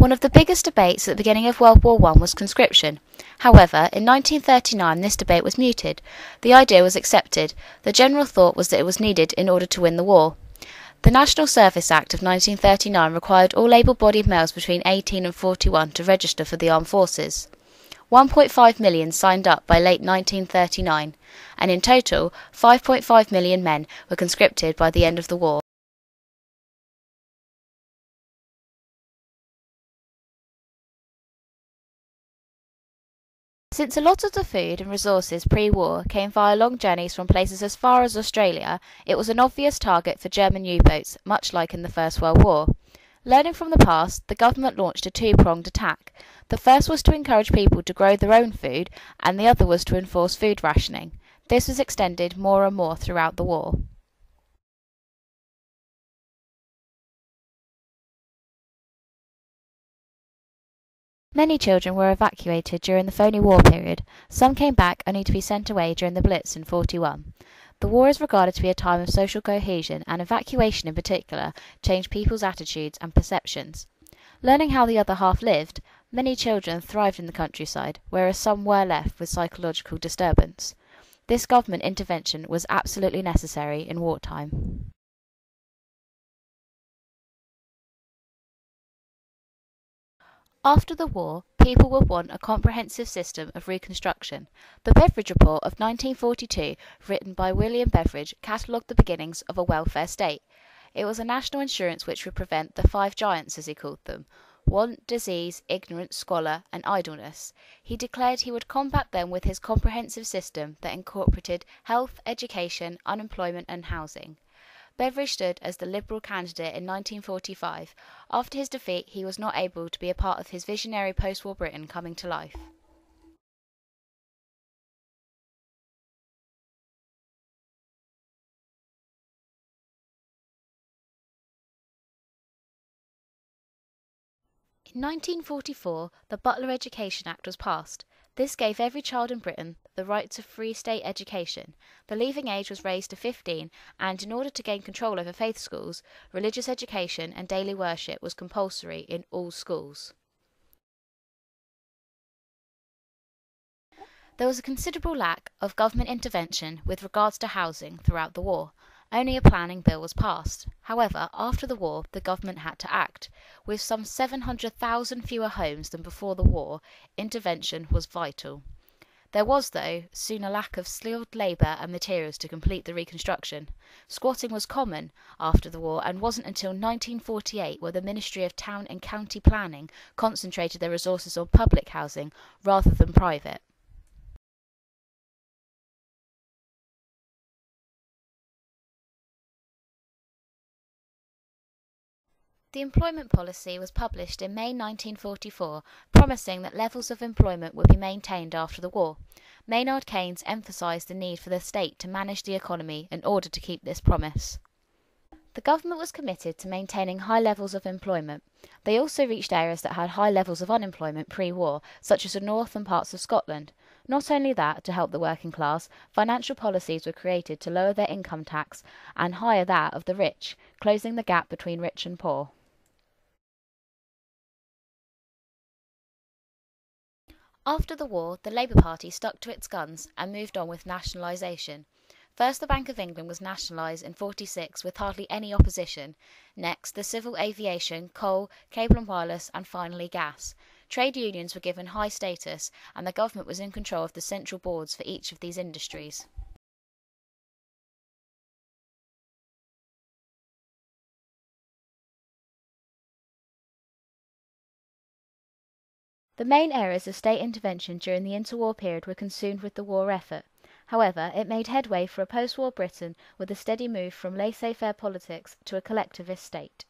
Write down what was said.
One of the biggest debates at the beginning of World War I was conscription. However, in 1939 this debate was mooted. The idea was accepted. The general thought was that it was needed in order to win the war. The National Service Act of 1939 required all able-bodied males between 18 and 41 to register for the armed forces. 1.5 million signed up by late 1939, and in total 5.5 million men were conscripted by the end of the war. Since a lot of the food and resources pre-war came via long journeys from places as far as Australia, it was an obvious target for German U-boats, much like in the First World War. Learning from the past, the government launched a two-pronged attack. The first was to encourage people to grow their own food, and the other was to enforce food rationing. This was extended more and more throughout the war. Many children were evacuated during the phony war period. Some came back only to be sent away during the Blitz in 1941. The war is regarded to be a time of social cohesion, and evacuation in particular changed people's attitudes and perceptions. Learning how the other half lived, many children thrived in the countryside, whereas some were left with psychological disturbance. This government intervention was absolutely necessary in wartime. After the war, people would want a comprehensive system of reconstruction. The Beveridge Report of 1942, written by William Beveridge, catalogued the beginnings of a welfare state. It was a national insurance which would prevent the five giants, as he called them: want, disease, ignorance, squalor, and idleness. He declared he would combat them with his comprehensive system that incorporated health, education, unemployment, and housing. Beveridge stood as the Liberal candidate in 1945. After his defeat, he was not able to be a part of his visionary post-war Britain coming to life. In 1944, the Butler Education Act was passed. This gave every child in Britain the right to free state education. The leaving age was raised to 15, and in order to gain control over faith schools, religious education and daily worship was compulsory in all schools. There was a considerable lack of government intervention with regards to housing throughout the war. Only a planning bill was passed. However, after the war, the government had to act. With some 700,000 fewer homes than before the war, intervention was vital. There was, though, soon a lack of skilled labour and materials to complete the reconstruction. Squatting was common after the war, and wasn't until 1948 where the Ministry of Town and County Planning concentrated their resources on public housing rather than private. The employment policy was published in May 1944, promising that levels of employment would be maintained after the war. Maynard Keynes emphasised the need for the state to manage the economy in order to keep this promise. The government was committed to maintaining high levels of employment. They also reached areas that had high levels of unemployment pre-war, such as the north and parts of Scotland. Not only that, to help the working class, financial policies were created to lower their income tax and higher that of the rich, closing the gap between rich and poor. After the war, the Labour Party stuck to its guns and moved on with nationalisation. First, the Bank of England was nationalised in 1946 with hardly any opposition. Next, the civil aviation, coal, cable and wireless, and finally gas. Trade unions were given high status, and the government was in control of the central boards for each of these industries. The main areas of state intervention during the interwar period were consumed with the war effort. However, it made headway for a post-war Britain with a steady move from laissez-faire politics to a collectivist state.